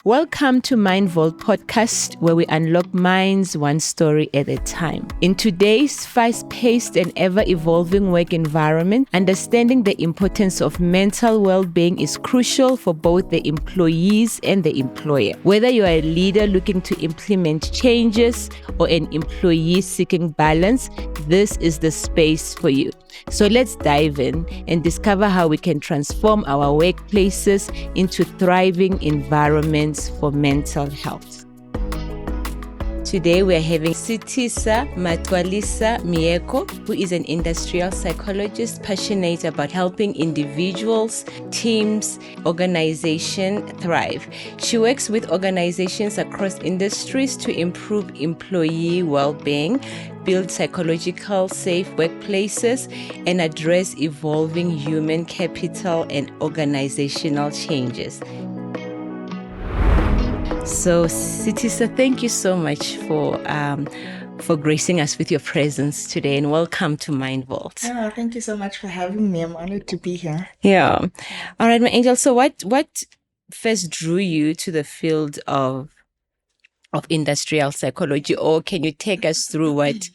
Welcome to Mind Vault podcast, where we unlock minds one story at a time. In today's fast-paced and ever-evolving work environment, understanding the importance of mental well-being is crucial for both the employees and the employer. Whether you are a leader looking to implement changes or an employee seeking balance, this is the space for you. So let's dive in and discover how we can transform our workplaces into thriving environments for mental health. Today we're having Sithisa Magxwalisa-Myeko, who is an industrial psychologist passionate about helping individuals, teams, organizations thrive. She works with organizations across industries to improve employee well-being, build psychological safe workplaces, and address evolving human capital and organizational changes. So, Sithisa, thank you so much for gracing us with your presence today, and welcome to Mind Vault. Yeah, thank you so much for having me. I'm honored to be here. Yeah. All right, my angel. So, what first drew you to the field of industrial psychology, or can you take us through what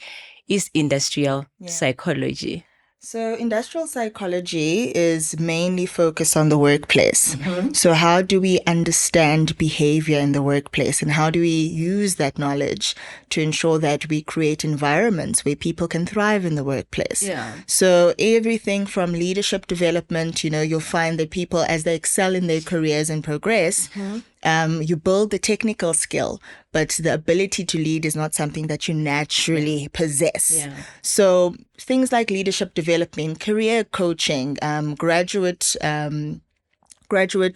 is industrial psychology? So industrial psychology is mainly focused on the workplace. So how do we understand behavior in the workplace, and how do we use that knowledge to ensure that we create environments where people can thrive in the workplace? Yeah. So everything from leadership development, you'll find that people, as they excel in their careers and progress, you build the technical skill, but the ability to lead is not something that you naturally possess. Yeah. So things like leadership development, career coaching, graduate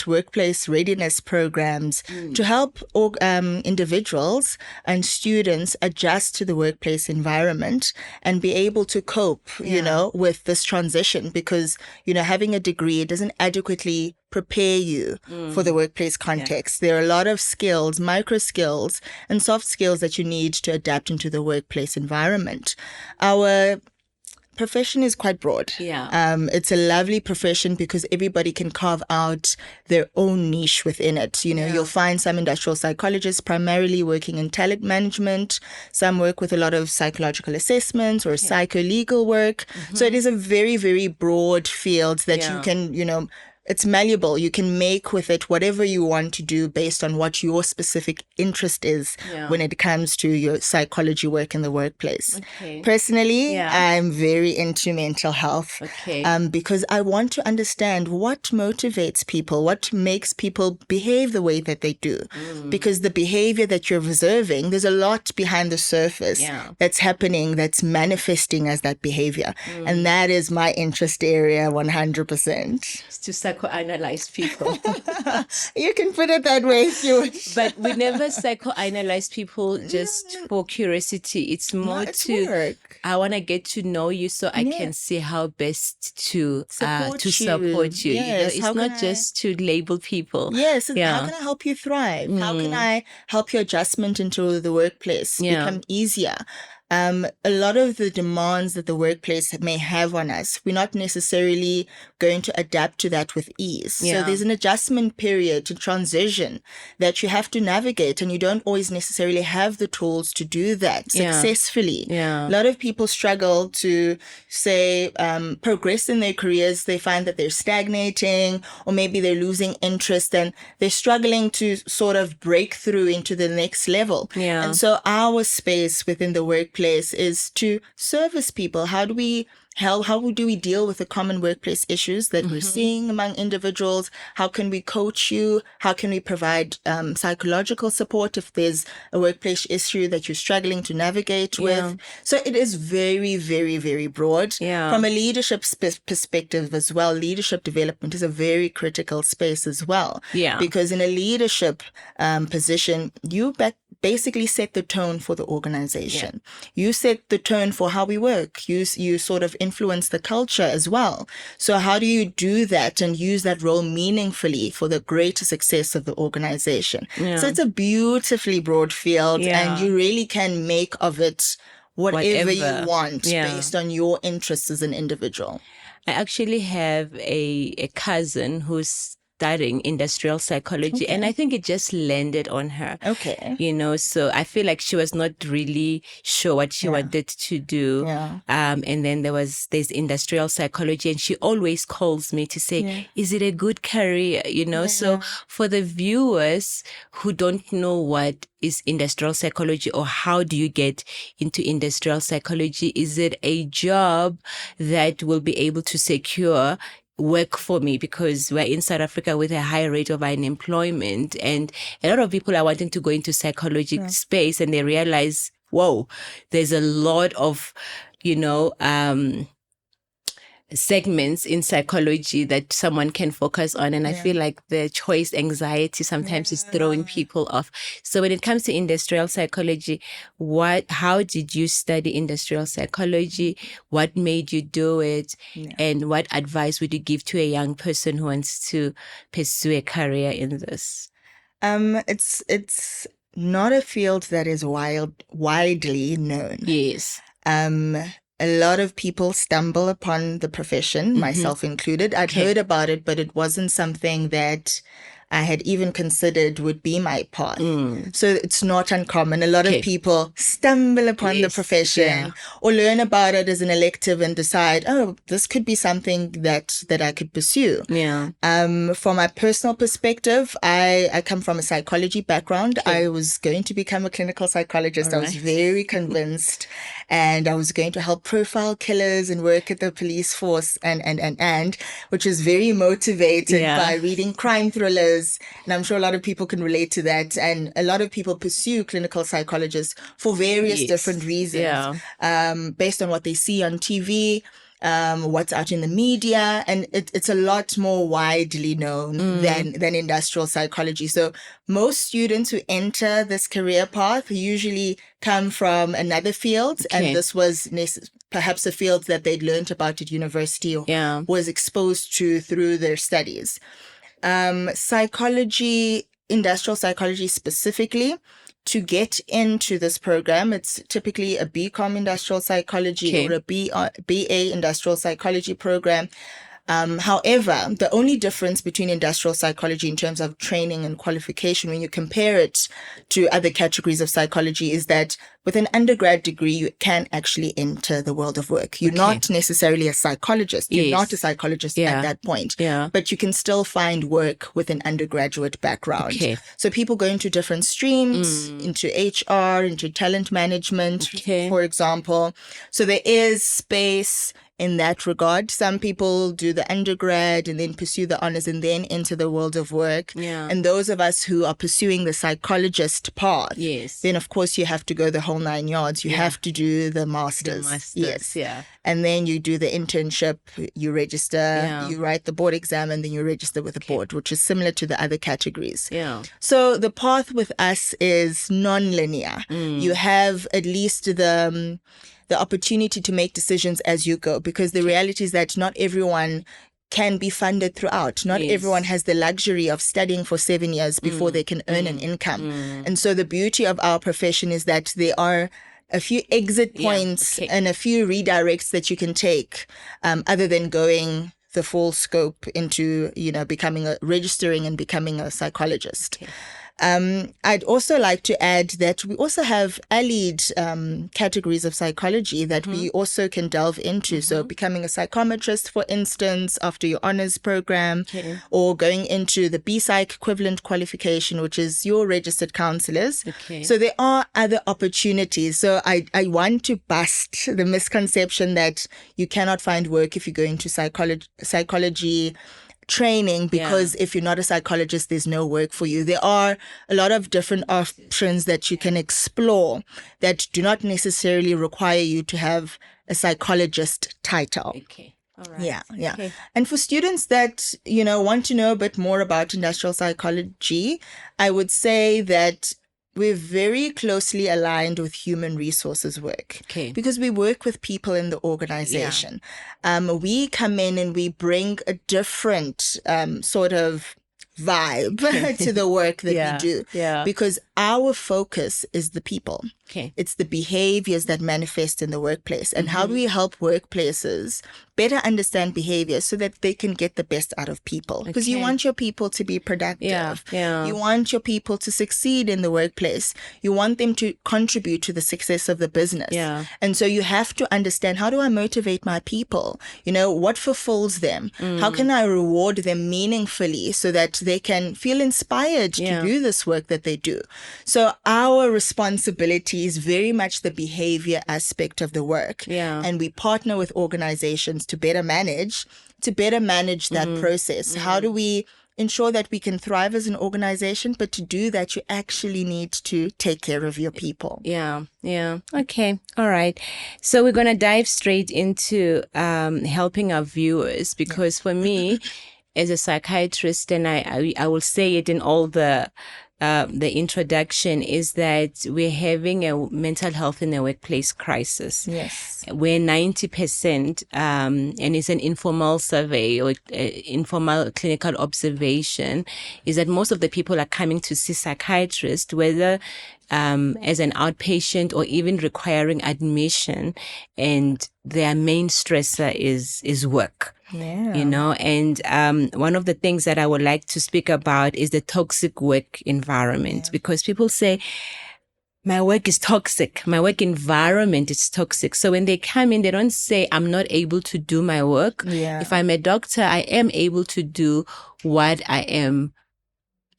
workplace readiness programs to help individuals and students adjust to the workplace environment and be able to cope, with this transition, because, having a degree doesn't adequately prepare you for the workplace context. There are a lot of skills, micro skills and soft skills that you need to adapt into the workplace environment. Our profession is quite broad. It's a lovely profession because everybody can carve out their own niche within it. You'll find some industrial psychologists primarily working in talent management. Some work with a lot of psychological assessments or psycho-legal work. So it is a very, very broad field that you can, it's malleable. You can make with it whatever you want to do based on what your specific interest is when it comes to your psychology work in the workplace. Personally, I'm very into mental health because I want to understand what motivates people, what makes people behave the way that they do. Because the behavior that you're observing, there's a lot behind the surface that's happening, that's manifesting as that behavior. And that is my interest area 100%. To psychoanalyze people. You can put it that way if you wish. But we never psychoanalyze people just for curiosity. It's more work. I want to get to know you so I can see how best to support you. Yes. It's not just to label people. Yes. How can I help you thrive? How can I help your adjustment into the workplace become easier? A lot of the demands that the workplace may have on us, we're not necessarily going to adapt to that with ease. So there's an adjustment period to transition that you have to navigate, and you don't always necessarily have the tools to do that successfully. A lot of people struggle to, say, progress in their careers. They find that they're stagnating, or maybe they're losing interest, and they're struggling to sort of break through into the next level. And so our space within the workplace is to service people. How do we deal with the common workplace issues that we're seeing among individuals? How can we coach you? How can we provide psychological support if there's a workplace issue that you're struggling to navigate with? So it is very, very, very broad. From a leadership perspective as well, leadership development is a very critical space as well. Because in a leadership position, you basically set the tone for the organization. You set the tone for how we work. You sort of influence the culture as well. So how do you do that and use that role meaningfully for the greater success of the organization? So it's a beautifully broad field, and you really can make of it whatever you want based on your interests as an individual. I actually have a cousin who's studying industrial psychology, and I think it just landed on her. Okay. You know, so I feel like she was not really sure what she wanted to do. Yeah. And then there's industrial psychology, and she always calls me to say, is it a good career? You know, so for the viewers who don't know what is industrial psychology, or how do you get into industrial psychology, is it a job that will be able to secure work for me, because we're in South Africa with a high rate of unemployment, and a lot of people are wanting to go into psychology space, and they realize, whoa, there's a lot of, you know, segments in psychology that someone can focus on. And I feel like the choice anxiety sometimes is throwing people off. So when it comes to industrial psychology, how did you study industrial psychology? What made you do it? And what advice would you give to a young person who wants to pursue a career in this? It's not a field that is widely known. Yes. A lot of people stumble upon the profession, myself included. I'd heard about it, but it wasn't something that I had even considered would be my path. So it's not uncommon. A lot of people stumble upon the profession or learn about it as an elective and decide, oh, this could be something that I could pursue. From my personal perspective, I come from a psychology background. I was going to become a clinical psychologist. I was very convinced, and I was going to help profile killers and work at the police force and which is very motivated by reading crime thrillers. And I'm sure a lot of people can relate to that. And a lot of people pursue clinical psychologists for various different reasons, based on what they see on TV, what's out in the media. And it's a lot more widely known than industrial psychology. So most students who enter this career path usually come from another field. And this was perhaps a field that they'd learned about at university or was exposed to through their studies. Psychology, industrial psychology specifically, to get into this program, it's typically a BCom industrial psychology or a BA industrial psychology program. However, the only difference between industrial psychology in terms of training and qualification, when you compare it to other categories of psychology, is that with an undergrad degree, you can actually enter the world of work. You're not necessarily a psychologist. You're not a psychologist at that point. But you can still find work with an undergraduate background. So people go into different streams, into HR, into talent management, for example. So there is space in that regard. Some people do the undergrad and then pursue the honors and then enter the world of work. And those of us who are pursuing the psychologist path, then of course you have to go the whole 9 yards. You have to do the masters. And then you do the internship, you register, you write the board exam, and then you register with the board, which is similar to the other categories. So the path with us is non-linear. You have at least the opportunity to make decisions as you go, because the reality is that not everyone can be funded throughout. Not everyone has the luxury of studying for 7 years before they can earn an income. And so the beauty of our profession is that there are a few exit points and a few redirects that you can take, other than going the full scope into, registering and becoming a psychologist. I'd also like to add that we also have allied categories of psychology that we also can delve into. So becoming a psychometrist, for instance, after your honors program, or going into the B-Psych equivalent qualification, which is your registered counselors. So there are other opportunities. So I want to bust the misconception that you cannot find work if you go into psychology training, because if you're not a psychologist, there's no work for you. There are a lot of different options that you can explore that do not necessarily require you to have a psychologist title. All right. And for students that, want to know a bit more about industrial psychology, I would say that we're very closely aligned with human resources work, because we work with people in the organization. We come in and we bring a different sort of vibe to the work that we do, because our focus is the people. Okay. It's the behaviors that manifest in the workplace. And how do we help workplaces better understand behaviors so that they can get the best out of people? Because you want your people to be productive. You want your people to succeed in the workplace. You want them to contribute to the success of the business. And so you have to understand, how do I motivate my people? What fulfills them? How can I reward them meaningfully so that they can feel inspired to do this work that they do? So our responsibility is very much the behavior aspect of the work. And we partner with organizations to better manage that process. How do we ensure that we can thrive as an organization? But to do that, you actually need to take care of your people. Okay. All right. So we're going to dive straight into helping our viewers, because for me, as a psychiatrist, and I will say it in all the introduction, is that we're having a mental health in the workplace crisis. Yes. Where 90%, and it's an informal survey or informal clinical observation, is that most of the people are coming to see psychiatrists, whether as an outpatient or even requiring admission, and their main stressor is work. And one of the things that I would like to speak about is the toxic work environment, because people say, my work is toxic. My work environment is toxic. So when they come in, they don't say, I'm not able to do my work. If I'm a doctor, I am able to do what I am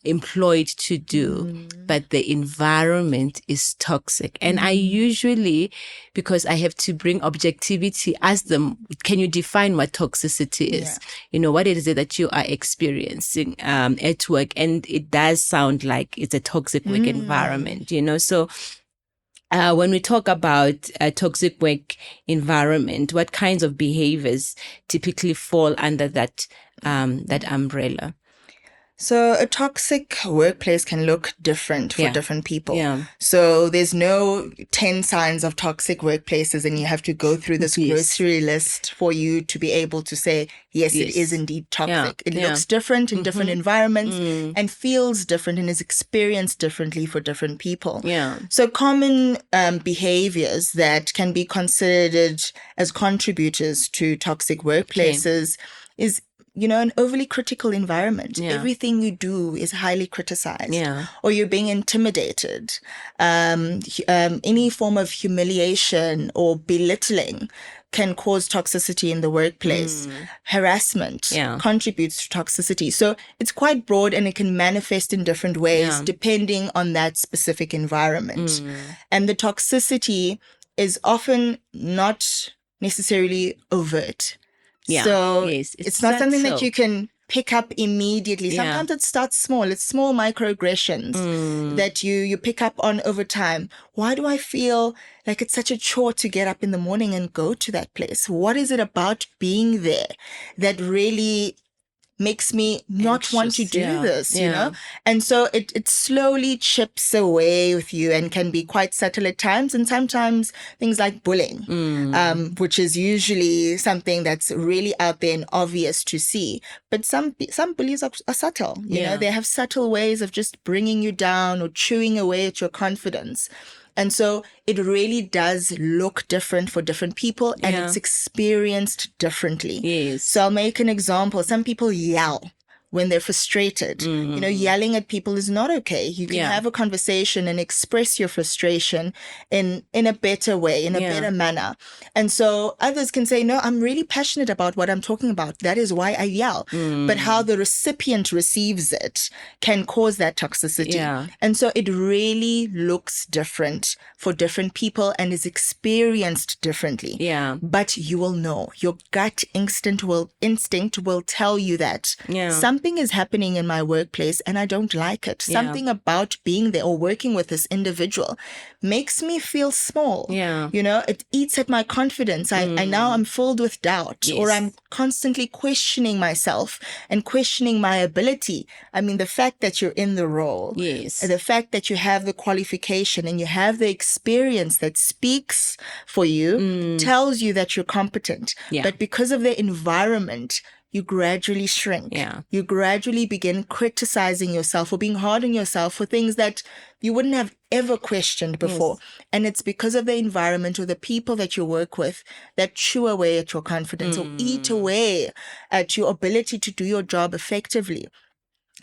employed to do, but the environment is toxic. And I usually, because I have to bring objectivity, ask them, can you define what toxicity is? What is it that you are experiencing at work? And it does sound like it's a toxic work environment, So when we talk about a toxic work environment, what kinds of behaviors typically fall under that umbrella? So a toxic workplace can look different for different people. So there's no 10 signs of toxic workplaces and you have to go through this grocery list for you to be able to say, yes, it is indeed toxic. It looks different in different environments and feels different and is experienced differently for different people. So common behaviors that can be considered as contributors to toxic workplaces is an overly critical environment. Everything you do is highly criticized, or you're being intimidated. Any form of humiliation or belittling can cause toxicity in the workplace. Harassment contributes to toxicity. So it's quite broad and it can manifest in different ways depending on that specific environment. And the toxicity is often not necessarily overt. So it's not something that you can pick up immediately. Sometimes it starts small. It's small microaggressions that you pick up on over time. Why do I feel like it's such a chore to get up in the morning and go to that place? What is it about being there that really makes me not want to do this, And so it slowly chips away with you and can be quite subtle at times. And sometimes things like bullying, which is usually something that's really out there and obvious to see. But some bullies are subtle, they have subtle ways of just bringing you down or chewing away at your confidence. And so it really does look different for different people and it's experienced differently. So I'll make an example. Some people yell when they're frustrated. Yelling at people is not okay. You can have a conversation and express your frustration in a better way, in a better manner. And so others can say, no, I'm really passionate about what I'm talking about. That is why I yell. But how the recipient receives it can cause that toxicity. And so it really looks different for different people and is experienced differently. But you will know. Your gut instinct will tell you that something is happening in my workplace and I don't like it. Something about being there or working with this individual makes me feel small. It eats at my confidence. I now I'm filled with doubt or I'm constantly questioning myself and questioning my ability. I mean, the fact that you're in the role, the fact that you have the qualification and you have the experience that speaks for you tells you that you're competent. But because of the environment, you gradually shrink. Yeah. You gradually begin criticizing yourself or being hard on yourself for things that you wouldn't have ever questioned before. Yes. And it's because of the environment or the people that you work with that chew away at your confidence or eat away at your ability to do your job effectively.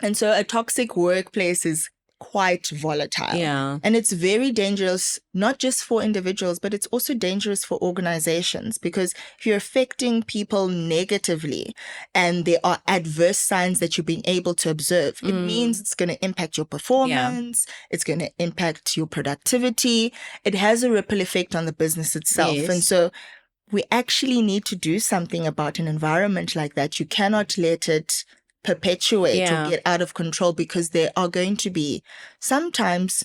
And so a toxic workplace is quite volatile. Yeah. And it's very dangerous, not just for individuals, but it's also dangerous for organizations, because if you're affecting people negatively and there are adverse signs that you're being able to observe, it means it's going to impact your performance. It's going to impact your productivity. It has a ripple effect on the business itself. Yes. And so we actually need to do something about an environment like that. You cannot let it perpetuate or get out of control, because there are going to be sometimes,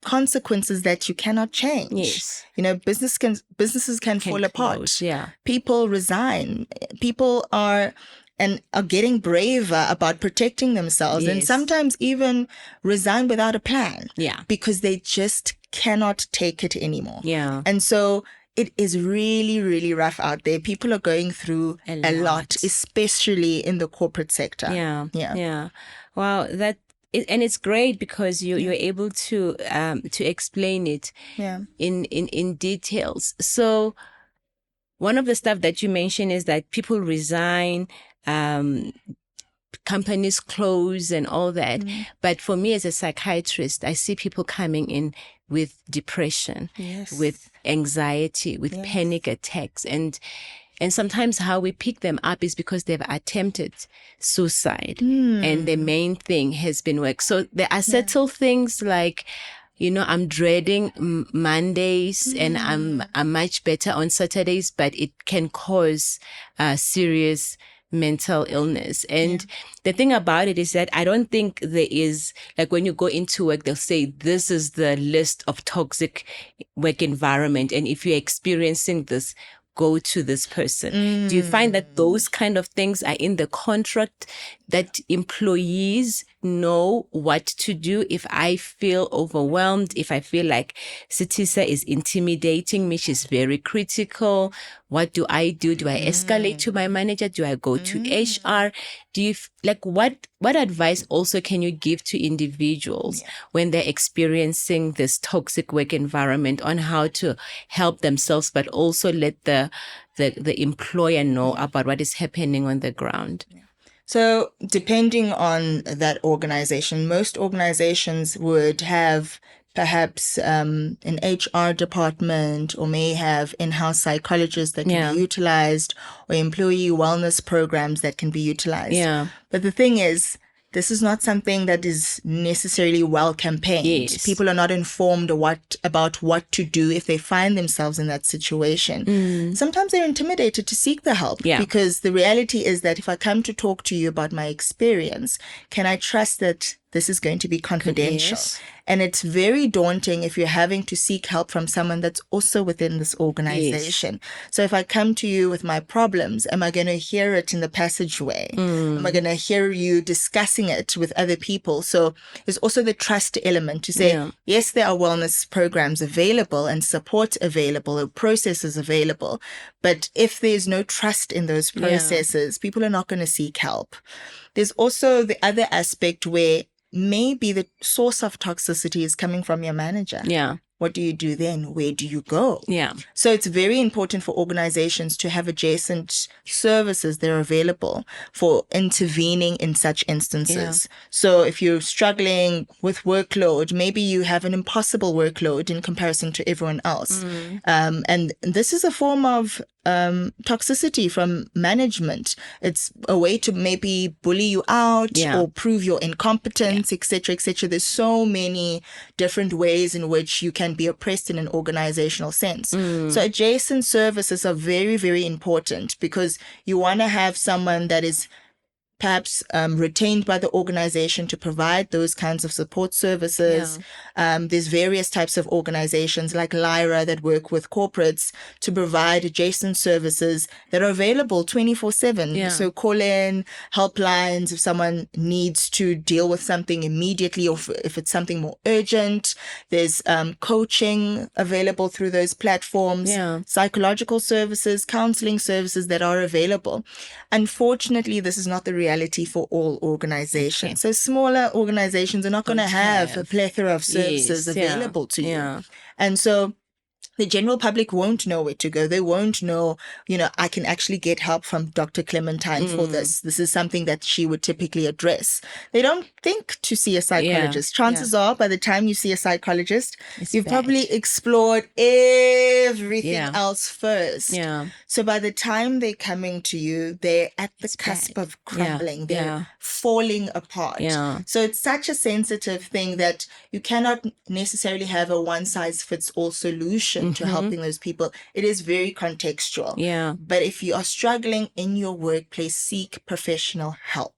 consequences that you cannot change. Yes. Businesses can fall apart. Yeah. People resign. People are getting braver about protecting themselves, and sometimes even resign without a plan. Yeah. Because they just cannot take it anymore. Yeah. And so it is really, really rough out there. People are going through a lot, especially in the corporate sector. Yeah. Wow, and it's great because you're able to explain it in details. So one of the stuff that you mentioned is that people resign, companies close and all that. But for me as a psychiatrist, I see people coming in with depression, with anxiety, with panic attacks. And sometimes how we pick them up is because they've attempted suicide and the main thing has been work. So there are subtle things like, I'm dreading Mondays and I'm much better on Saturdays, but it can cause serious mental illness. And the thing about it is that I don't think there is, like when you go into work, they'll say, this is the list of toxic work environment. And if you're experiencing this, go to this person. Do you find that those kind of things are in the contract, that employees know what to do if I feel overwhelmed, if I feel like Sithisa is intimidating me, she's very critical? What do I do? Do I escalate to my manager? Do I go to HR? Do you what advice also can you give to individuals when they're experiencing this toxic work environment on how to help themselves, but also let the employer know about what is happening on the ground? So depending on that organization, most organizations would have perhaps an HR department, or may have in-house psychologists that can be utilized, or employee wellness programs that can be utilized. Yeah. But the thing is, this is not something that is necessarily well campaigned. Yes. People are not informed about what to do if they find themselves in that situation. Sometimes they're intimidated to seek the help, because the reality is that if I come to talk to you about my experience, can I trust that this is going to be confidential? Yes. And it's very daunting if you're having to seek help from someone that's also within this organization. Yes. So if I come to you with my problems, am I going to hear it in the passageway? Am I going to hear you discussing it with other people? So there's also the trust element to say, yes, there are wellness programs available and support available or processes available. But if there's no trust in those processes, people are not going to seek help. There's also the other aspect where maybe the source of toxicity is coming from your manager. Yeah. What do you do then? Where do you go? Yeah. So it's very important for organizations to have adjacent services that are available for intervening in such instances. Yeah. So if you're struggling with workload, maybe you have an impossible workload in comparison to everyone else. And this is a form of toxicity from management. It's a way to maybe bully you out or prove your incompetence, etc., etc. There's so many different ways in which you can be oppressed in an organizational sense. So adjacent services are very, very important, because you want to have someone that is perhaps retained by the organization to provide those kinds of support services. There's various types of organizations like Lyra that work with corporates to provide adjacent services that are available 24/7. So call-in helplines if someone needs to deal with something immediately, or if it's something more urgent. There's coaching available through those platforms, psychological services, counseling services that are available. Unfortunately, this is not the reality for all organizations. So smaller organizations are not going to have a plethora of services available to you. And so the general public won't know where to go. They won't know, I can actually get help from Dr. Clementine for this. This is something that she would typically address. They don't think to see a psychologist. Chances are, by the time you see a psychologist, you've probably explored everything else first. So by the time they're coming to you, they're at the cusp of crumbling. They're falling apart. So it's such a sensitive thing that you cannot necessarily have a one-size-fits-all solution to helping those people. It is very contextual. But if you are struggling in your workplace, seek professional help.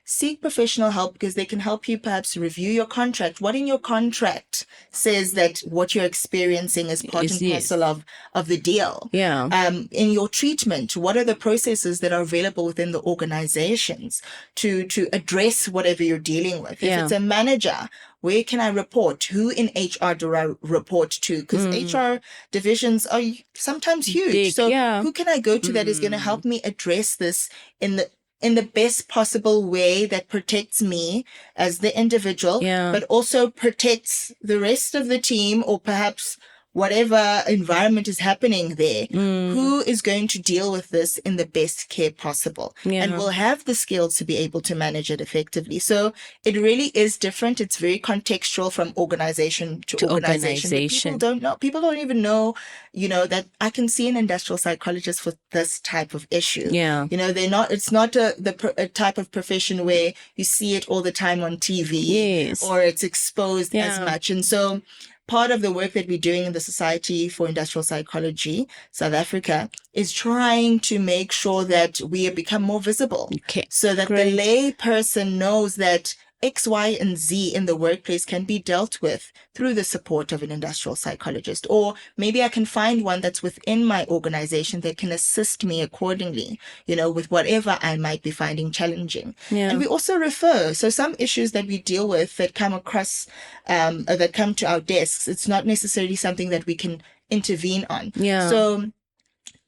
Seek professional help because they can help you perhaps review your contract. What in your contract says that what you're experiencing is part and parcel of the deal? In your treatment, what are the processes that are available within the organizations to address whatever you're dealing with? If it's a manager, where can I report? Who in HR do I report to? Because HR divisions are sometimes huge. Big, so who can I go to that is going to help me address this in the best possible way that protects me as the individual, but also protects the rest of the team, or perhaps whatever environment is happening there, who is going to deal with this in the best care possible and will have the skills to be able to manage it effectively. So it really is different. It's very contextual from organization to organization. People don't know. People don't even know, that I can see an industrial psychologist for this type of issue. It's not a type of profession where you see it all the time on TV or it's exposed as much. And so part of the work that we're doing in the Society for Industrial Psychology, South Africa, is trying to make sure that we become more visible. So that the lay person knows that X, Y, and Z in the workplace can be dealt with through the support of an industrial psychologist. Or maybe I can find one that's within my organization that can assist me accordingly, with whatever I might be finding challenging. And we also refer. So some issues that we deal with that come across, that come to our desks, it's not necessarily something that we can intervene on. So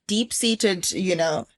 deep-seated,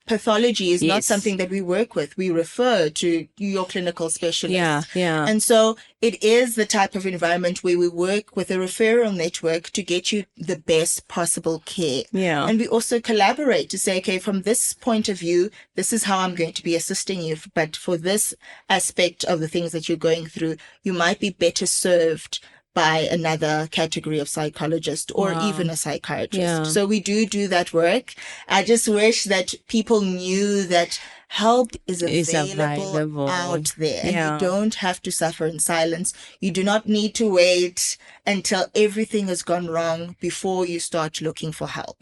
pathology is not something that we work with. We refer to your clinical specialist. And so it is the type of environment where we work with a referral network to get you the best possible care. And we also collaborate to say, okay, from this point of view, this is how I'm going to be assisting you. But for this aspect of the things that you're going through, you might be better served by another category of psychologist or even a psychiatrist. So we do that work. I just wish that people knew that help is available out there. And you don't have to suffer in silence. You do not need to wait until everything has gone wrong before you start looking for help.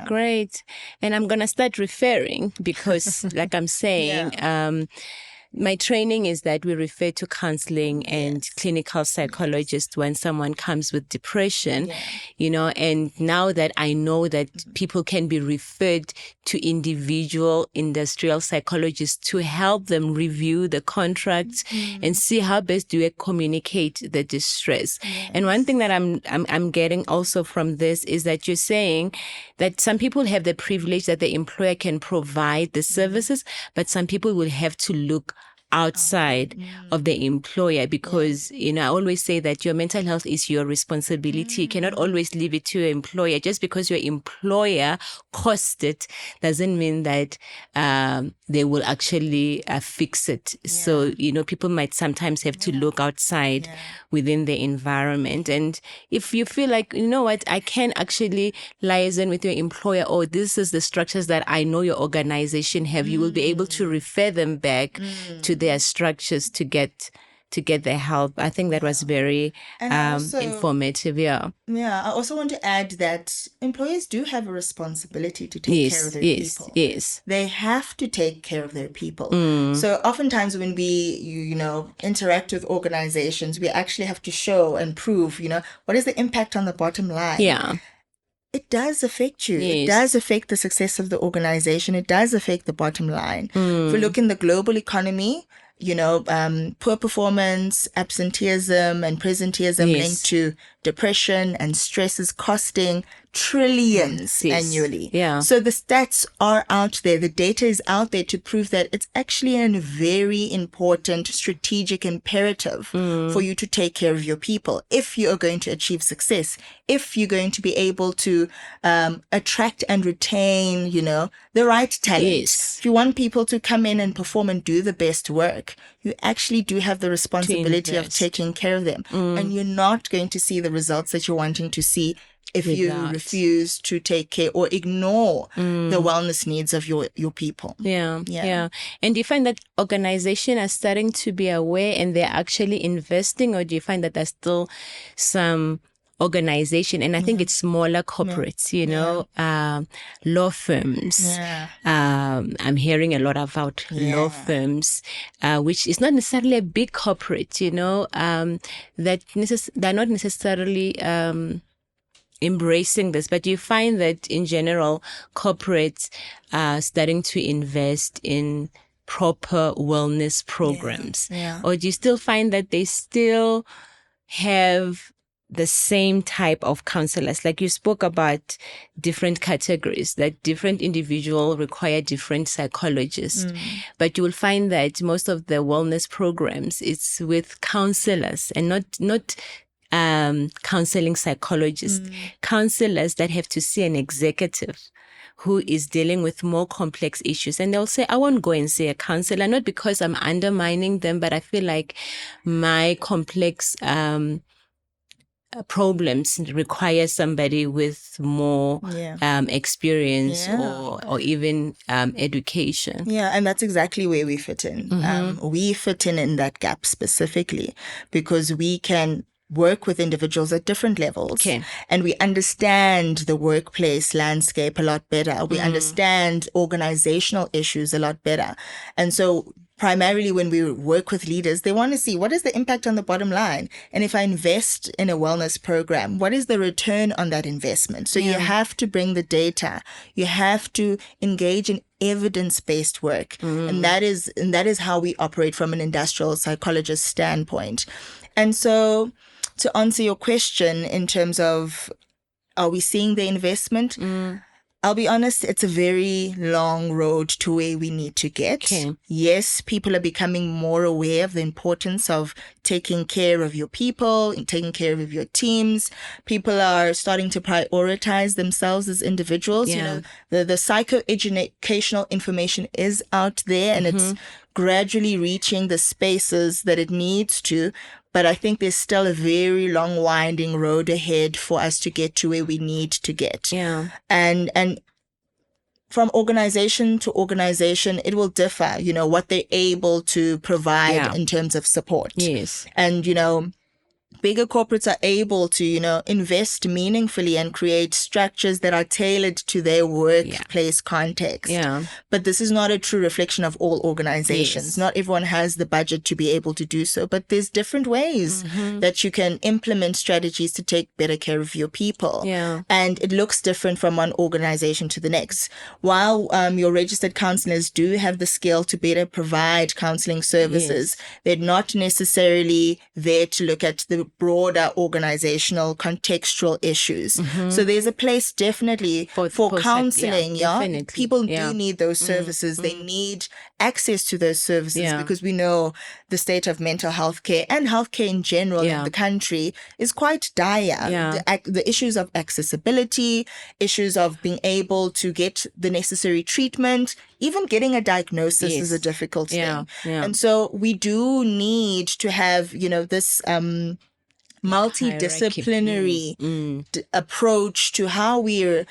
Great. And I'm going to start referring because, like I'm saying, my training is that we refer to counseling and clinical psychologists when someone comes with depression, and now that I know that people can be referred to individual industrial psychologists to help them review the contracts and see how best do we communicate the distress. And one thing that I'm getting also from this is that you're saying that some people have the privilege that the employer can provide the services, but some people will have to look outside of the employer because, I always say that your mental health is your responsibility. You cannot always leave it to your employer. Just because your employer cost it doesn't mean that they will actually fix it. So, people might sometimes have to look outside within the environment. And if you feel like, I can actually liaison with your employer, or this is the structures that I know your organization have, you will be able to refer them back to their structures to get to get the help. I think that was very informative. Yeah. Yeah. I also want to add that employers do have a responsibility to take care of their people. Yes. They have to take care of their people. So oftentimes when we, interact with organizations, we actually have to show and prove, what is the impact on the bottom line? Yeah. It does affect you. Yes. It does affect the success of the organization. It does affect the bottom line. If we look in the global economy, poor performance, absenteeism, and presenteeism linked to depression and stress is costing trillions annually. Yeah. So the stats are out there. The data is out there to prove that it's actually a very important strategic imperative for you to take care of your people if you are going to achieve success, if you're going to be able to attract and retain, the right talent. Yes. If you want people to come in and perform and do the best work, you actually do have the responsibility of taking care of them. And you're not going to see the results that you're wanting to see if you refuse to take care or ignore the wellness needs of your people. Yeah. And do you find that organizations are starting to be aware and they're actually investing, or do you find that there's still some organization, and I think it's smaller corporates, law firms. I'm hearing a lot about law firms, which is not necessarily a big corporate, that they're not necessarily embracing this, but you find that in general, corporates are starting to invest in proper wellness programs. Or do you still find that they still have the same type of counselors? Like you spoke about different categories, that different individuals require different psychologists. But you will find that most of the wellness programs, it's with counselors and not counseling psychologists, counselors that have to see an executive who is dealing with more complex issues. And they'll say, I won't go and see a counselor, not because I'm undermining them, but I feel like my complex problems require somebody with more experience or even education. Yeah, and that's exactly where we fit in. We fit in that gap specifically because we can work with individuals at different levels. And we understand the workplace landscape a lot better. We understand organizational issues a lot better. And so primarily when we work with leaders, they want to see what is the impact on the bottom line. And if I invest in a wellness program, what is the return on that investment? So you have to bring the data. You have to engage in evidence-based work. And that is how we operate from an industrial psychologist standpoint. And so to answer your question in terms of, are we seeing the investment? I'll be honest, it's a very long road to where we need to get. Yes, people are becoming more aware of the importance of taking care of your people and taking care of your teams. People are starting to prioritize themselves as individuals. The psychoeducational information is out there and it's gradually reaching the spaces that it needs to. But I think there's still a very long, winding road ahead for us to get to where we need to get. And from organization to organization, it will differ, what they're able to provide in terms of support. And, bigger corporates are able to, invest meaningfully and create structures that are tailored to their workplace context. But this is not a true reflection of all organizations. Not everyone has the budget to be able to do so, but there's different ways that you can implement strategies to take better care of your people. And it looks different from one organization to the next. While your registered counselors do have the skill to better provide counseling services, they're not necessarily there to look at the broader organizational contextual issues. So there's a place definitely for counseling. People do need those services. They need access to those services because we know the state of mental health care and healthcare in general in the country is quite dire. The issues of accessibility, issues of being able to get the necessary treatment, even getting a diagnosis is a difficult thing. And so we do need to have, this multidisciplinary approach to how we're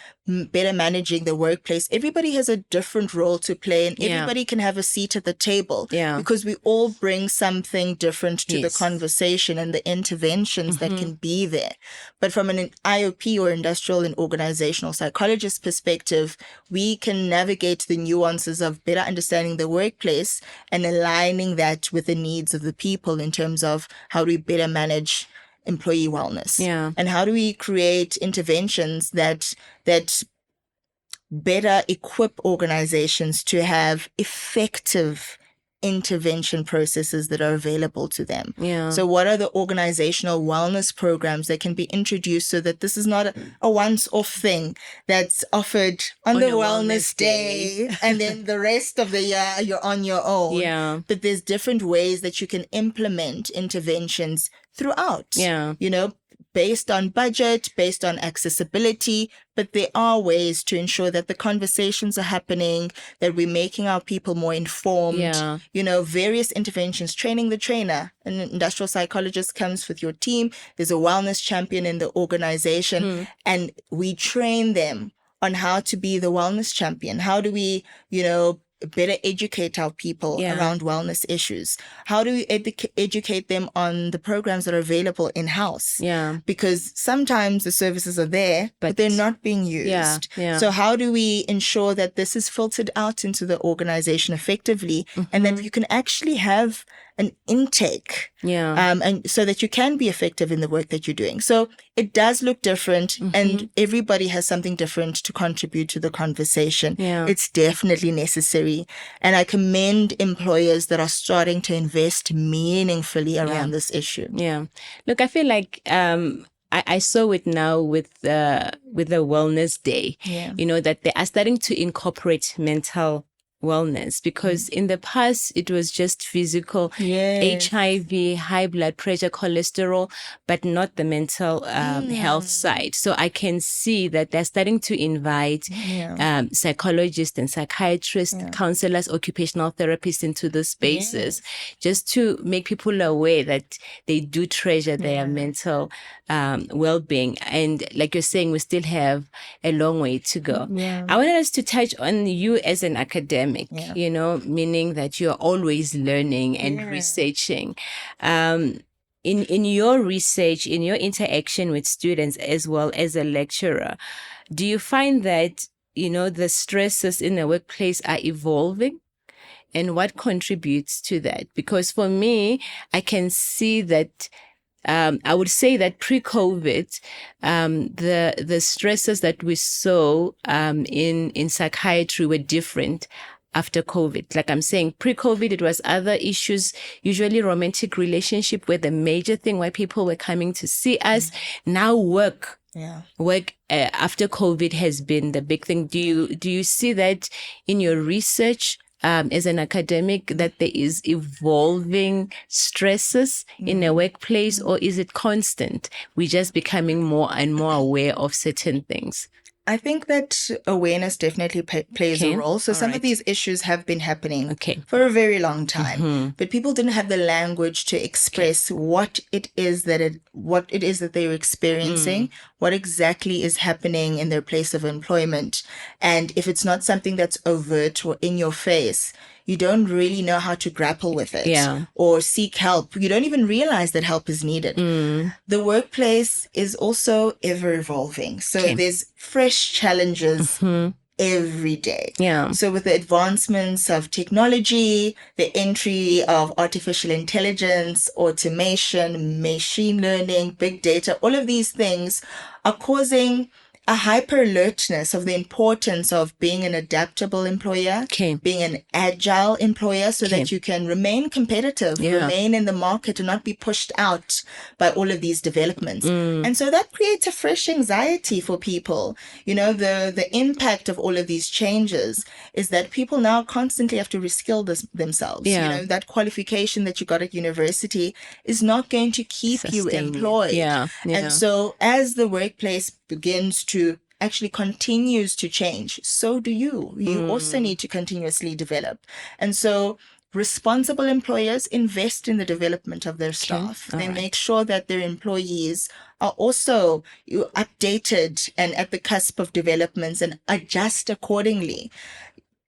better managing the workplace. Everybody has a different role to play, and everybody can have a seat at the table because we all bring something different to the conversation and the interventions that can be there. But from an IOP or industrial and organizational psychologist perspective, we can navigate the nuances of better understanding the workplace and aligning that with the needs of the people in terms of how do we better manage employee wellness, and how do we create interventions that better equip organizations to have effective intervention processes that are available to them. So what are the organizational wellness programs that can be introduced so that this is not a once-off thing that's offered on the wellness day and then the rest of the year you're on your own. But there's different ways that you can implement interventions throughout. You know, based on budget, based on accessibility, but there are ways to ensure that the conversations are happening, that we're making our people more informed. You know, various interventions, training the trainer. An industrial psychologist comes with your team. There's a wellness champion in the organization, and we train them on how to be the wellness champion. How do we, you know, better educate our people around wellness issues? How do we educate them on the programs that are available in-house? Because sometimes the services are there, but they're not being used. So how do we ensure that this is filtered out into the organization effectively, and that you can actually have an intake, and so that you can be effective in the work that you're doing. So it does look different, and everybody has something different to contribute to the conversation. It's definitely necessary, and I commend employers that are starting to invest meaningfully around this issue. Look, I feel like I saw it now with the Wellness Day. You know, that they are starting to incorporate mental wellness, because in the past it was just physical, HIV, high blood pressure, cholesterol, but not the mental health side. So I can see that they're starting to invite psychologists and psychiatrists, counselors, occupational therapists into the spaces, just to make people aware that they do treasure their mental well-being. And like you're saying, we still have a long way to go. I wanted us to touch on you as an academic, you know, meaning that you're always learning and researching. In your research, in your interaction with students as well as a lecturer, do you find that, you know, the stresses in the workplace are evolving? And what contributes to that? Because for me, I can see that I would say that pre-COVID, the stresses that we saw in psychiatry were different after COVID. Like I'm saying, pre-COVID, it was other issues, usually romantic relationship were the major thing why people were coming to see us. Now work after COVID has been the big thing. Do you see that in your research? As an academic, that there is evolving stresses in a workplace, or is it constant? We're just becoming more and more aware of certain things. I think that awareness definitely plays a role. So some of these issues have been happening for a very long time, but people didn't have the language to express what it is that they're experiencing, what exactly is happening in their place of employment. And if it's not something that's overt or in your face, you don't really know how to grapple with it or seek help. You don't even realize that help is needed. The workplace is also ever evolving. So there's fresh challenges every day. So with the advancements of technology, the entry of artificial intelligence, automation, machine learning, big data, all of these things are causing a hyper alertness of the importance of being an adaptable employer, being an agile employer, so that you can remain competitive, remain in the market, and not be pushed out by all of these developments. And so that creates a fresh anxiety for people. You know, the impact of all of these changes is that people now constantly have to reskill themselves. You know, that qualification that you got at university is not going to keep you employed. And so as the workplace begins to actually continues to change, so do you. You also need to continuously develop. And so responsible employers invest in the development of their staff. They make sure that their employees are also updated and at the cusp of developments and adjust accordingly.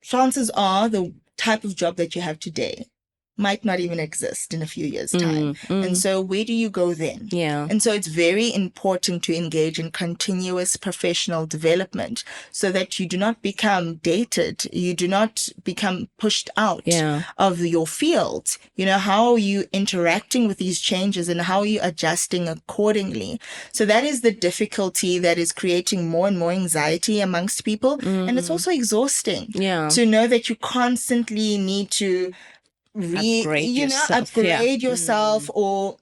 Chances are the type of job that you have today might not even exist in a few years' time. And so where do you go then? And so it's very important to engage in continuous professional development so that you do not become dated, you do not become pushed out of your field. You know, how are you interacting with these changes and how are you adjusting accordingly? So that is the difficulty that is creating more and more anxiety amongst people. And it's also exhausting to know that you constantly need to upgrade yourself or,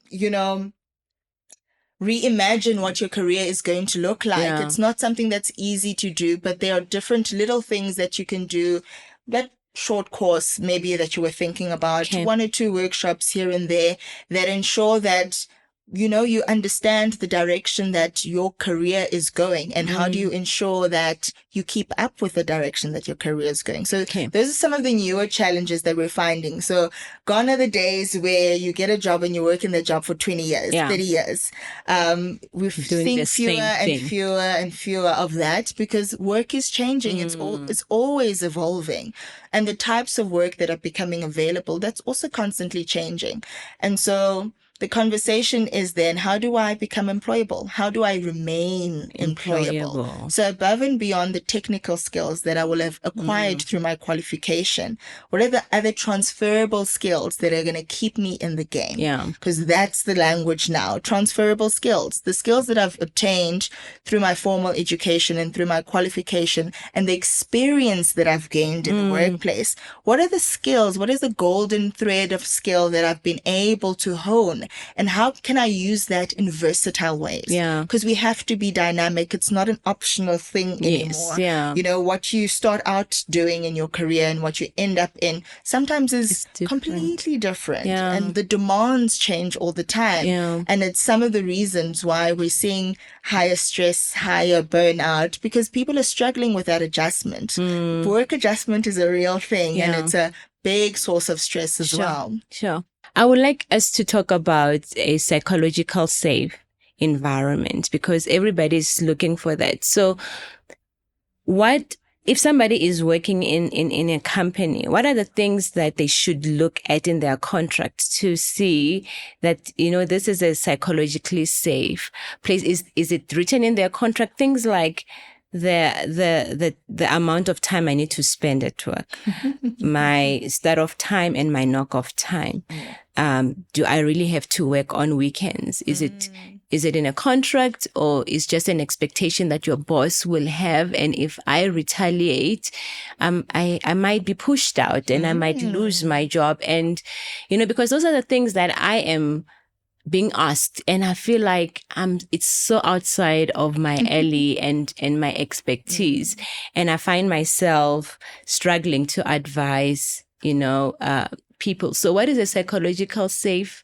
reimagine what your career is going to look like. It's not something that's easy to do, but there are different little things that you can do. That short course maybe that you were thinking about, 1 or 2 workshops here and there that ensure that you understand the direction that your career is going and how do you ensure that you keep up with the direction that your career is going. So those are some of the newer challenges that we're finding. So gone are the days where you get a job and you work in that job for 20 years, 30 years. We've seen fewer and fewer of that because work is changing. It's always evolving. And the types of work that are becoming available, that's also constantly changing. And so the conversation is then, how do I become employable? How do I remain employable? So above and beyond the technical skills that I will have acquired through my qualification, what are the other transferable skills that are going to keep me in the game? Because that's the language now. Transferable skills, the skills that I've obtained through my formal education and through my qualification and the experience that I've gained in the workplace. What are the skills? What is the golden thread of skill that I've been able to hone? And how can I use that in versatile ways? Because we have to be dynamic. It's not an optional thing anymore. What you start out doing in your career and what you end up in sometimes is completely different. And the demands change all the time. And it's some of the reasons why we're seeing higher stress, higher burnout, because people are struggling with that adjustment. Work adjustment is a real thing and it's a big source of stress as well. Sure. I would like us to talk about a psychological safe environment because everybody's looking for that. So what if somebody is working in a company, what are the things that they should look at in their contract to see that, this is a psychologically safe place? Is it written in their contract? Things like the amount of time I need to spend at work, my start off time and my knock off time. Do I really have to work on weekends? Is it in a contract or is just an expectation that your boss will have? And if I retaliate, I might be pushed out and I might lose my job. And, because those are the things that I am being asked, and I feel like it's so outside of my alley and my expertise. And I find myself struggling to advise, people. So what is a psychological safe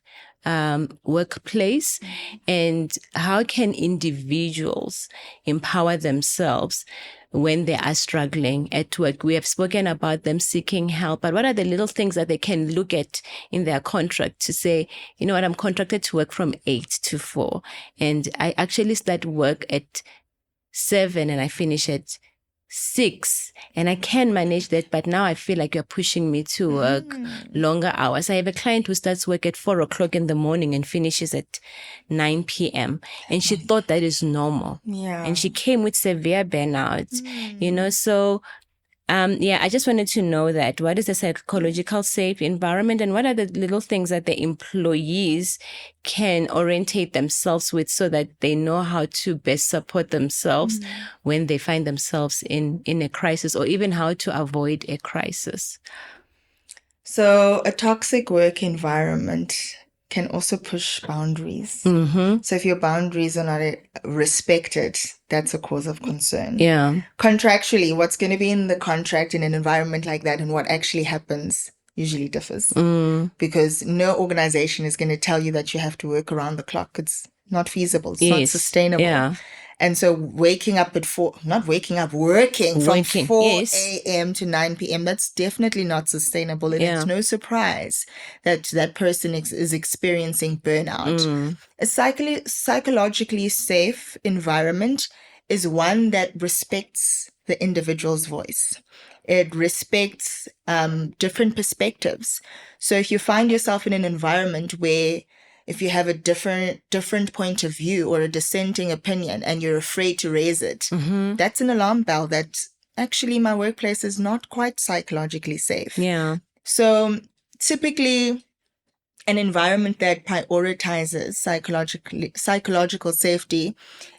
workplace, and how can individuals empower themselves when they are struggling at work? We have spoken about them seeking help, but what are the little things that they can look at in their contract to say, I'm contracted to work from 8 to 4, and I actually start work at 7 and I finish at 6, and I can manage that, but now I feel like you're pushing me to work longer hours. I have a client who starts work at 4 o'clock in the morning and finishes at 9 p.m. And she thought that is normal. And she came with severe burnout, so I just wanted to know that what is a psychological safe environment, and what are the little things that the employees can orientate themselves with so that they know how to best support themselves when they find themselves in a crisis, or even how to avoid a crisis. So a toxic work environment can also push boundaries. So if your boundaries are not respected, that's a cause of concern. Contractually, what's going to be in the contract in an environment like that and what actually happens usually differs, because no organization is going to tell you that you have to work around the clock. It's not feasible. It's not sustainable. And so working from 4 a.m. to 9 p.m., that's definitely not sustainable. And it's no surprise that that person is experiencing burnout. A psychologically safe environment is one that respects the individual's voice. It respects different perspectives. So if you find yourself in an environment where if you have a different point of view or a dissenting opinion and you're afraid to raise it, that's an alarm bell that actually my workplace is not quite psychologically safe. Yeah. So typically an environment that prioritizes psychological safety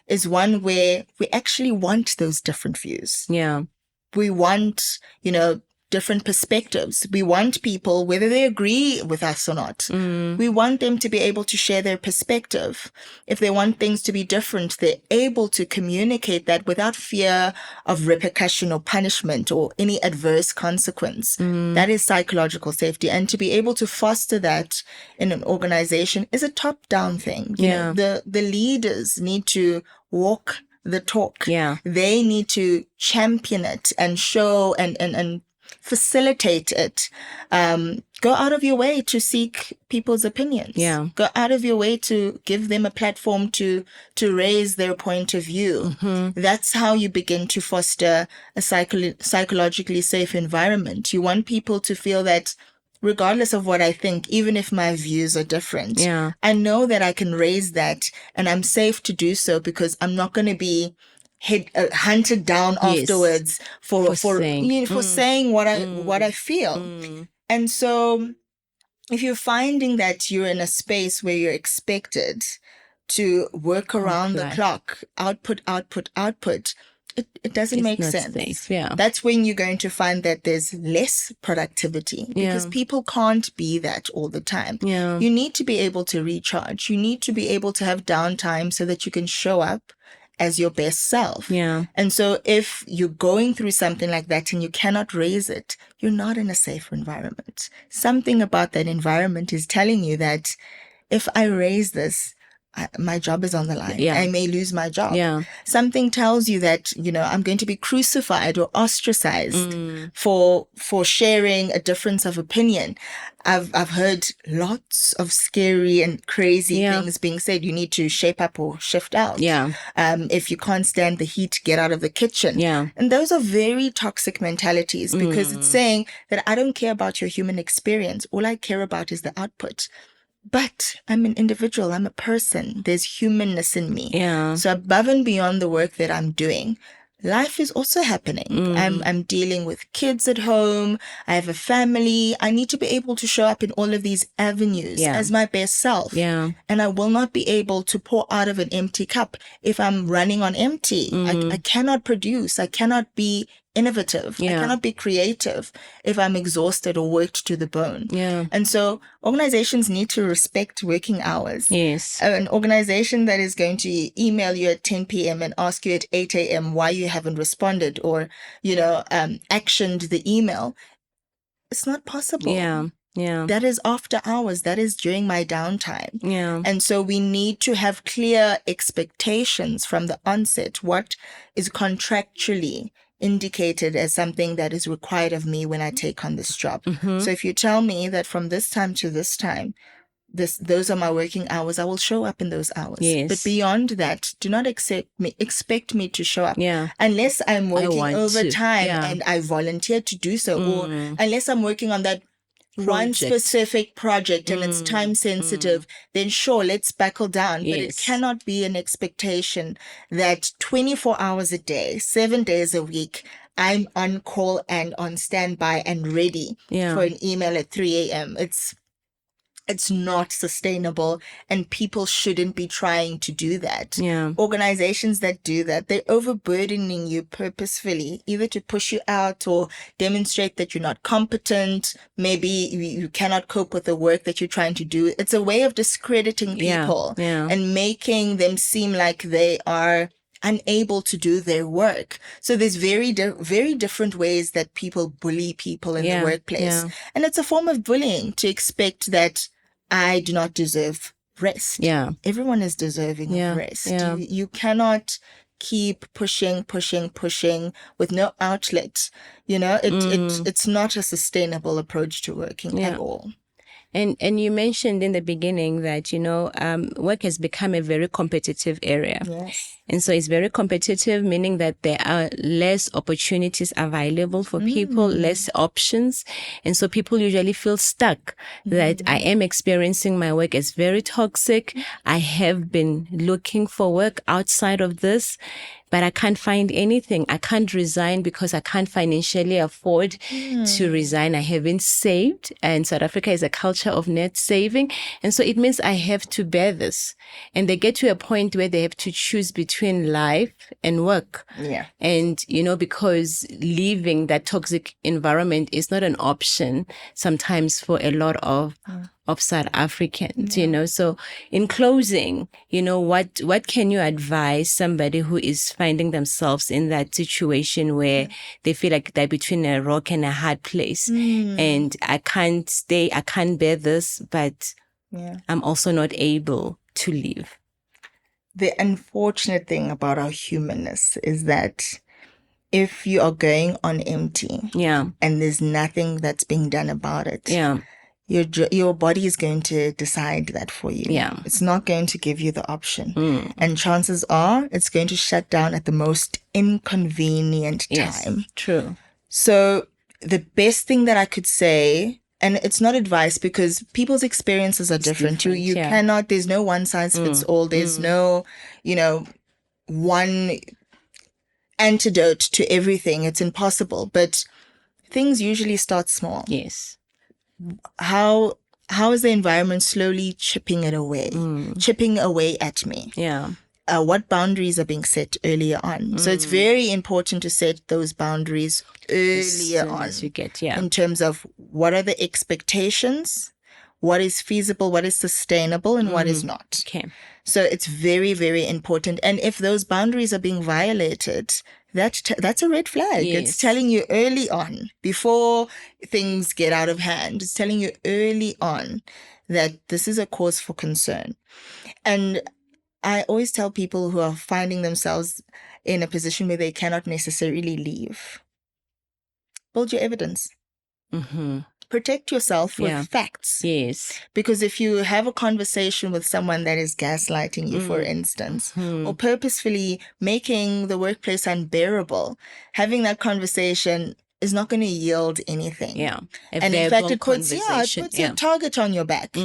is one where we actually want those different views. Yeah. We want, different perspectives. We want people, whether they agree with us or not, we want them to be able to share their perspective. If they want things to be different, they're able to communicate that without fear of repercussion or punishment or any adverse consequence. That is psychological safety. And to be able to foster that in an organization is a top-down thing. You know, the leaders need to walk the talk. Yeah. They need to champion it and show and facilitate it. Go out of your way to seek people's opinions. Yeah. Go out of your way to give them a platform to raise their point of view. That's how you begin to foster a psychologically safe environment. You want people to feel that regardless of what I think, even if my views are different, I know that I can raise that and I'm safe to do so because I'm not going to be hunted down afterwards for saying what I feel. And so if you're finding that you're in a space where you're expected to work around the clock, output, it doesn't make sense. Safe, yeah. That's when you're going to find that there's less productivity because people can't be that all the time. Yeah. You need to be able to recharge. You need to be able to have downtime so that you can show up as your best self. Yeah. And so if you're going through something like that and you cannot raise it, you're not in a safe environment. Something about that environment is telling you that if I raise this, my job is on the line. Yeah. I may lose my job. Yeah. Something tells you that, I'm going to be crucified or ostracized for sharing a difference of opinion. I've heard lots of scary and crazy things being said. You need to shape up or shift out. Yeah. If you can't stand the heat, get out of the kitchen. Yeah. And those are very toxic mentalities because it's saying that I don't care about your human experience. All I care about is the output. But I'm an individual. I'm a person. There's humanness in me. Yeah. So above and beyond the work that I'm doing, life is also happening. I'm dealing with kids at home. I have a family. I need to be able to show up in all of these avenues as my best self. Yeah. And I will not be able to pour out of an empty cup if I'm running on empty. I cannot produce. I cannot be innovative. I cannot be creative if I'm exhausted or worked to the bone. Yeah. And so organizations need to respect working hours. Yes. An organization that is going to email you at 10 p.m. and ask you at 8 a.m. why you haven't responded or, actioned the email, it's not possible. Yeah. Yeah. That is after hours. That is during my downtime. Yeah. And so we need to have clear expectations from the onset. What is contractually indicated as something that is required of me when I take on this job. So if you tell me that from this time to this time, those are my working hours, I will show up in those hours. Yes. But beyond that, do not expect me to show up unless I'm working overtime and I volunteer to do so, or unless I'm working on that one specific project and it's time sensitive, then sure, let's buckle down. But it cannot be an expectation that 24 hours a day, 7 days a week, I'm on call and on standby and ready for an email at 3 a.m. It's not sustainable and people shouldn't be trying to do that. Yeah. Organizations that do that, they're overburdening you purposefully, either to push you out or demonstrate that you're not competent. Maybe you cannot cope with the work that you're trying to do. It's a way of discrediting people and making them seem like they are unable to do their work. So there's very different ways that people bully people in the workplace. And it's a form of bullying to expect that I do not deserve rest. Yeah. Everyone is deserving of rest. Yeah. You cannot keep pushing with no outlet, it's not a sustainable approach to working at all. And you mentioned in the beginning that, work has become a very competitive area. Yes. And so it's very competitive, meaning that there are less opportunities available for people, less options. And so people usually feel stuck that I am experiencing my work as very toxic. I have been looking for work outside of this, but I can't find anything. I can't resign because I can't financially afford to resign. I haven't saved. And South Africa is a culture of net saving. And so it means I have to bear this. And they get to a point where they have to choose between life and work. Yeah. And, because leaving that toxic environment is not an option sometimes for a lot of South Africans, So in closing, what can you advise somebody who is finding themselves in that situation where they feel like they're between a rock and a hard place and I can't bear this, but I'm also not able to leave? The unfortunate thing about our humanness is that if you are going on empty and there's nothing that's being done about it, your body is going to decide that for you. Yeah. It's not going to give you the option. And chances are it's going to shut down at the most inconvenient time. Yes, true. So the best thing that I could say, and it's not advice because people's experiences are different. You cannot, there's no one size fits all. There's no, one antidote to everything. It's impossible. But things usually start small. Yes. How is the environment slowly chipping away at me? Yeah. What boundaries are being set earlier on? So it's very important to set those boundaries earlier on as you get, in terms of what are the expectations, what is feasible, what is sustainable, and what is not. Okay. So it's very, very important. And if those boundaries are being violated, that's a red flag. Yes. It's telling you early on, before things get out of hand. It's telling you early on that this is a cause for concern. And I always tell people who are finding themselves in a position where they cannot necessarily leave, build your evidence. Protect yourself with facts. Yes. Because if you have a conversation with someone that is gaslighting you, for instance, or purposefully making the workplace unbearable, having that conversation is not going to yield anything. Yeah. And in fact, it puts a target on your back.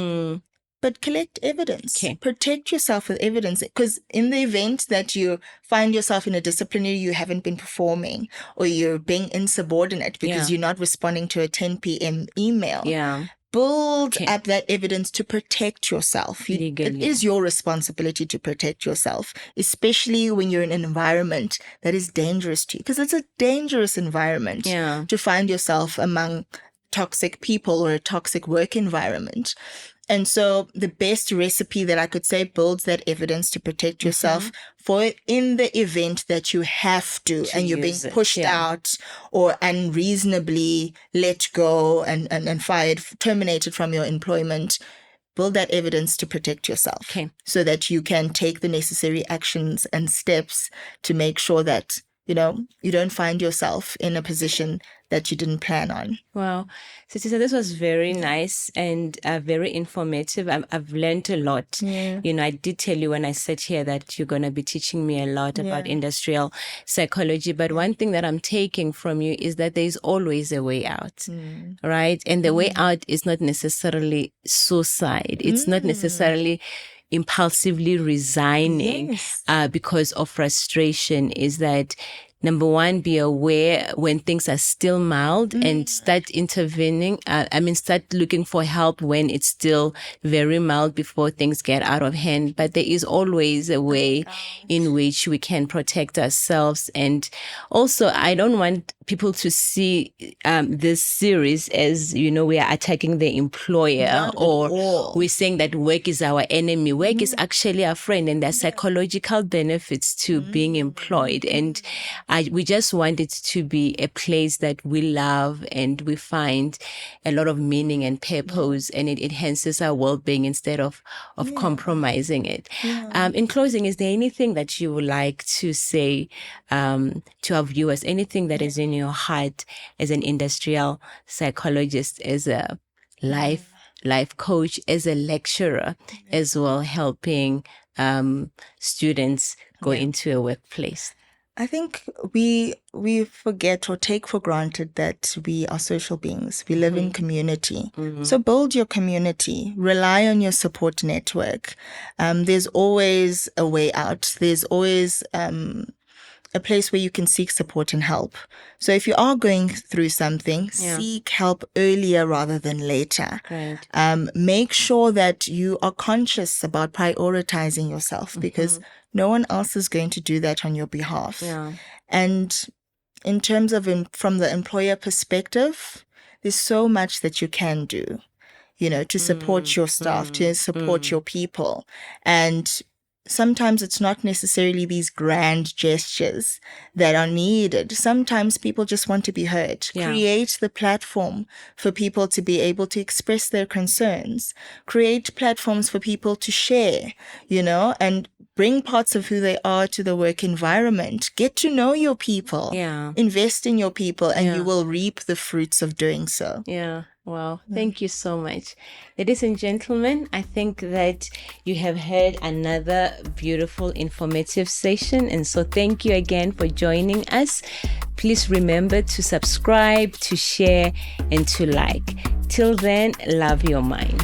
But collect evidence. Okay. Protect yourself with evidence. Because in the event that you find yourself in a disciplinary you haven't been performing, or you're being insubordinate because you're not responding to a 10 p.m. email, build up that evidence to protect yourself. It is your responsibility to protect yourself, especially when you're in an environment that is dangerous to you. Because it's a dangerous environment to find yourself among toxic people or a toxic work environment. And so the best recipe that I could say, builds that evidence to protect yourself for in the event that you have to and you're being pushed out or unreasonably let go and fired, terminated from your employment. Build that evidence to protect yourself so that you can take the necessary actions and steps to make sure that, you don't find yourself in a position that you didn't plan on. Wow. Sithisa, this was very nice and very informative. I've learned a lot. Yeah. I did tell you when I sat here that you're going to be teaching me a lot about industrial psychology. But one thing that I'm taking from you is that there's always a way out, right? And the way out is not necessarily suicide. It's not necessarily impulsively resigning because of frustration. Is that, number one, be aware when things are still mild and start intervening. Start looking for help when it's still very mild before things get out of hand. But there is always a way in which we can protect ourselves. And also, I don't want people to see this series as, we are attacking the employer or we're saying that work is our enemy. Work is actually our friend, and there are psychological benefits to being employed. And we just want it to be a place that we love and we find a lot of meaning and purpose, and it enhances our well-being instead of compromising it. In closing, is there anything that you would like to say to our viewers, anything that is in your heart as an industrial psychologist, as a life coach, as a lecturer, as well, helping students go into a workplace? I think we forget or take for granted that we are social beings. We live in community. So build your community. Rely on your support network. There's always a way out. There's always a place where you can seek support and help. So if you are going through something, seek help earlier rather than later. Right. Make sure that you are conscious about prioritizing yourself, because no one else is going to do that on your behalf. Yeah. And in terms of from the employer perspective, there's so much that you can do, to support your staff, to support your people. And sometimes it's not necessarily these grand gestures that are needed. Sometimes people just want to be heard. Yeah. Create the platform for people to be able to express their concerns. Create platforms for people to share, and bring parts of who they are to the work environment. Get to know your people. Yeah. Invest in your people, and you will reap the fruits of doing so. Yeah. Wow. Thank you so much. Ladies and gentlemen, I think that you have heard another beautiful, informative session. And so thank you again for joining us. Please remember to subscribe, to share, and to like. Till then, love your mind.